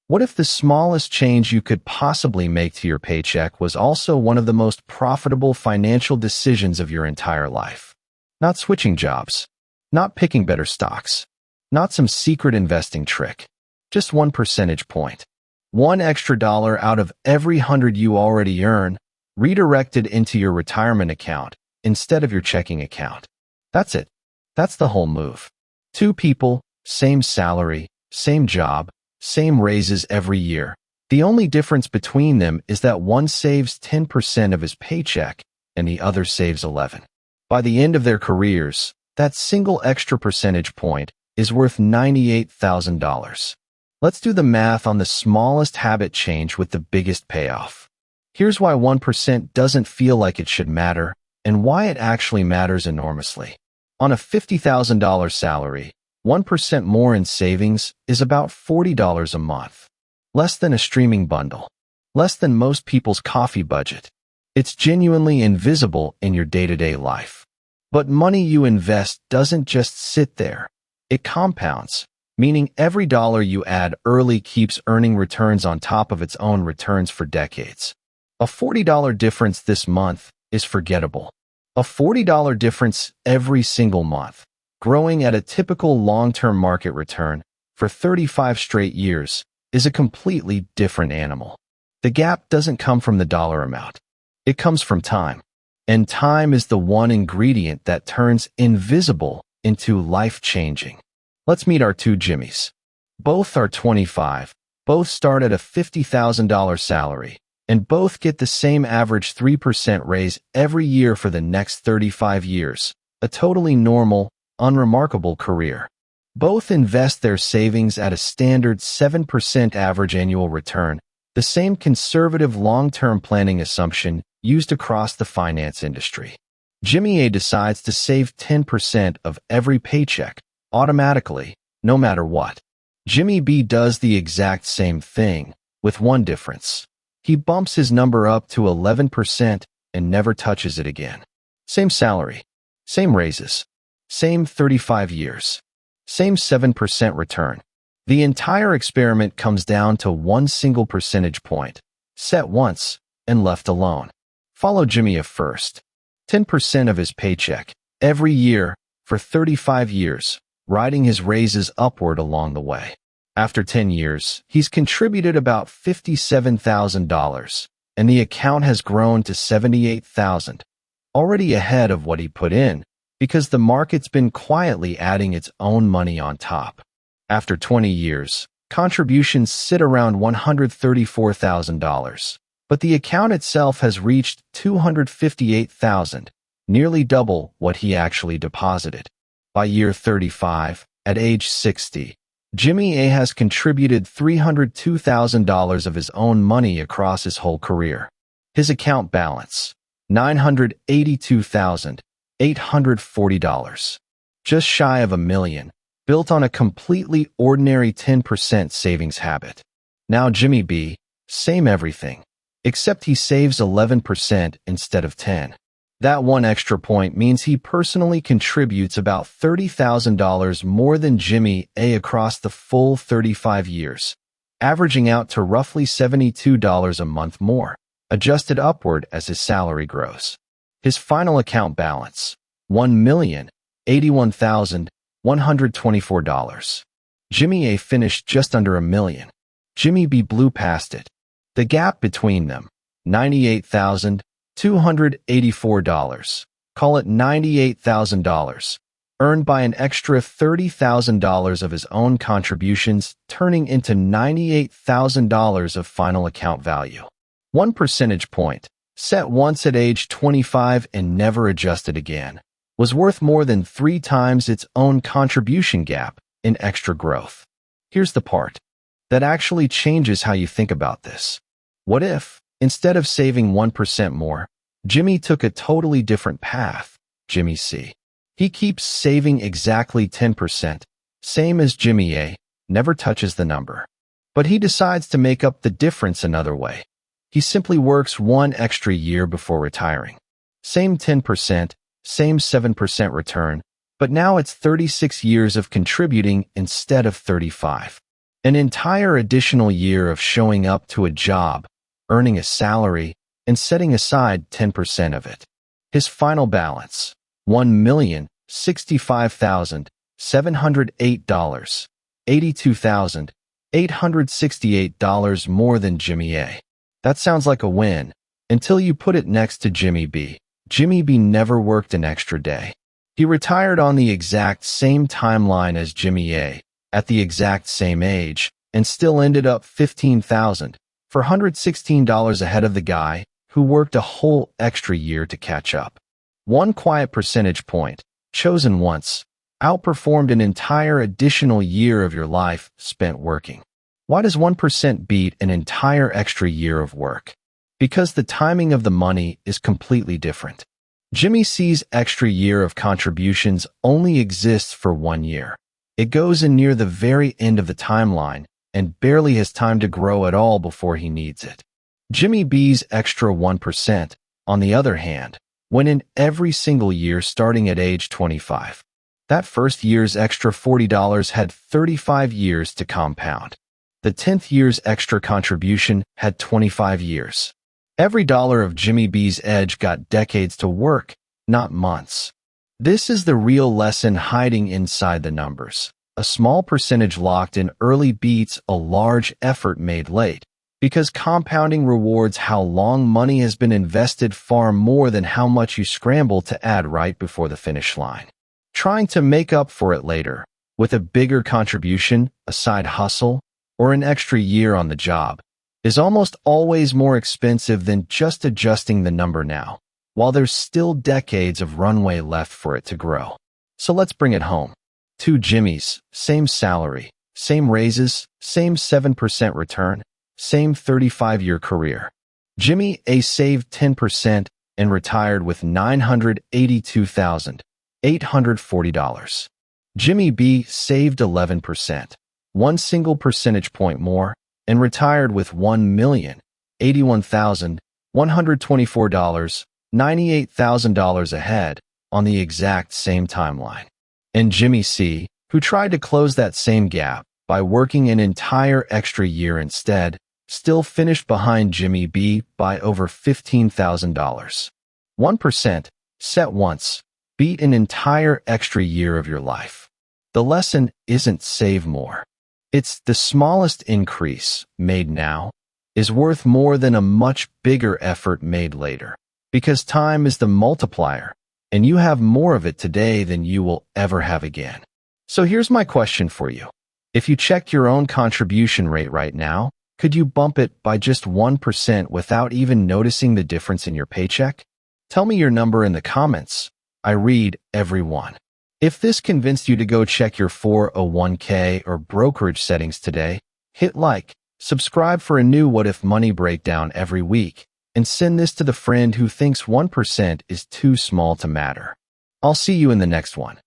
What if the smallest change you could possibly make to your paycheck was also one of the most profitable financial decisions of your entire life? Not switching jobs, not picking better stocks, not some secret investing trick, just 1 percentage point. One extra dollar out of every 100 you already earn, redirected into your retirement account instead of your checking account. That's it. That's the whole move. Two people, same salary, same job, same raises every year. The only difference between them is that one saves 10% of his paycheck and the other saves 11. By the end of their careers, that single extra percentage point is worth $98,000. Let's do the math on the smallest habit change with the biggest payoff. Here's why 1% doesn't feel like it should matter and why it actually matters enormously. On a $50,000 salary, 1% more in savings is about $40 a month. Less than a streaming bundle. Less than most people's coffee budget. It's genuinely invisible in your day-to-day life. But money you invest doesn't just sit there. It compounds, meaning every dollar you add early keeps earning returns on top of its own returns for decades. A $40 difference this month is forgettable. A $40 difference every single month, growing at a typical long-term market return for 35 straight years, is a completely different animal. The gap doesn't come from the dollar amount. It comes from time. And time is the one ingredient that turns invisible into life-changing. Let's meet our two Jimmies. Both are 25, both start at a $50,000 salary, and both get the same average 3% raise every year for the next 35 years, a totally normal, unremarkable career. Both invest their savings at a standard 7% average annual return, the same conservative long-term planning assumption used across the finance industry. Jimmy A decides to save 10% of every paycheck, automatically, no matter what. Jimmy B does the exact same thing, with one difference. He bumps his number up to 11% and never touches it again. Same salary, same raises, same 35 years, same 7% return. The entire experiment comes down to one single percentage point, set once and left alone. Follow Jimmy F first. 10% of his paycheck, every year, for 35 years, riding his raises upward along the way. After 10 years, he's contributed about $57,000, and the account has grown to $78,000, already ahead of what he put in, because the market's been quietly adding its own money on top. After 20 years, contributions sit around $134,000, but the account itself has reached $258,000, nearly double what he actually deposited. By year 35, at age 60, Jimmy A has contributed $302,000 of his own money across his whole career. His account balance, $982,840. Just shy of $1 million, built on a completely ordinary 10% savings habit. Now Jimmy B, same everything, except he saves 11% instead of 10. That one extra point means he personally contributes about $30,000 more than Jimmy A across the full 35 years, averaging out to roughly $72 a month more, adjusted upward as his salary grows. His final account balance, $1,081,124. Jimmy A finished just under $1 million. Jimmy B blew past it. The gap between them, $98,284, call it $98,000, earned by an extra $30,000 of his own contributions, turning into $98,000 of final account value. 1 percentage point, set once at age 25 and never adjusted again, was worth more than 3 times its own contribution gap in extra growth. Here's the part that actually changes how you think about this. What if, instead of saving 1% more, Jimmy took a totally different path? Jimmy C. He keeps saving exactly 10%, same as Jimmy A, never touches the number. But he decides to make up the difference another way. He simply works 1 extra year before retiring. Same 10%, same 7% return, but now it's 36 years of contributing instead of 35. An entire additional year of showing up to a job, earning a salary, and setting aside 10% of it. His final balance, $1,065,708, $82,868 more than Jimmy A. That sounds like a win, until you put it next to Jimmy B. Jimmy B never worked an extra day. He retired on the exact same timeline as Jimmy A, at the exact same age, and still ended up $15,416 ahead of the guy who worked a whole extra year to catch up. One quiet percentage point, chosen once, outperformed an entire additional year of your life spent working. Why does 1% beat an entire extra year of work? Because the timing of the money is completely different. Jimmy C's extra year of contributions only exists for 1 year. It goes in near the very end of the timeline and barely has time to grow at all before he needs it. Jimmy B's extra 1%, on the other hand, went in every single year starting at age 25. That first year's extra $40 had 35 years to compound. The 10th year's extra contribution had 25 years. Every dollar of Jimmy B's edge got decades to work, not months. This is the real lesson hiding inside the numbers. A small percentage locked in early beats a large effort made late, because compounding rewards how long money has been invested far more than how much you scramble to add right before the finish line. Trying to make up for it later, with a bigger contribution, a side hustle, or an extra year on the job, is almost always more expensive than just adjusting the number now, while there's still decades of runway left for it to grow. So let's bring it home. 2 Jimmys, same salary, same raises, same 7% return, same 35-year career. Jimmy A saved 10% and retired with $982,840. Jimmy B saved 11%, one single percentage point more, and retired with $1,081,124, $98,000 ahead on the exact same timeline. And Jimmy C, who tried to close that same gap by working an entire extra year instead, still finished behind Jimmy B by over $15,000. 1%, set once, beat an entire extra year of your life. The lesson isn't save more. It's the smallest increase, made now, is worth more than a much bigger effort made later. Because time is the multiplier, and you have more of it today than you will ever have again. So here's my question for you. If you checked your own contribution rate right now, could you bump it by just 1% without even noticing the difference in your paycheck? Tell me your number in the comments. I read every one. If this convinced you to go check your 401k or brokerage settings today, hit like, subscribe for a new What If Money breakdown every week, and send this to the friend who thinks 1% is too small to matter. I'll see you in the next one.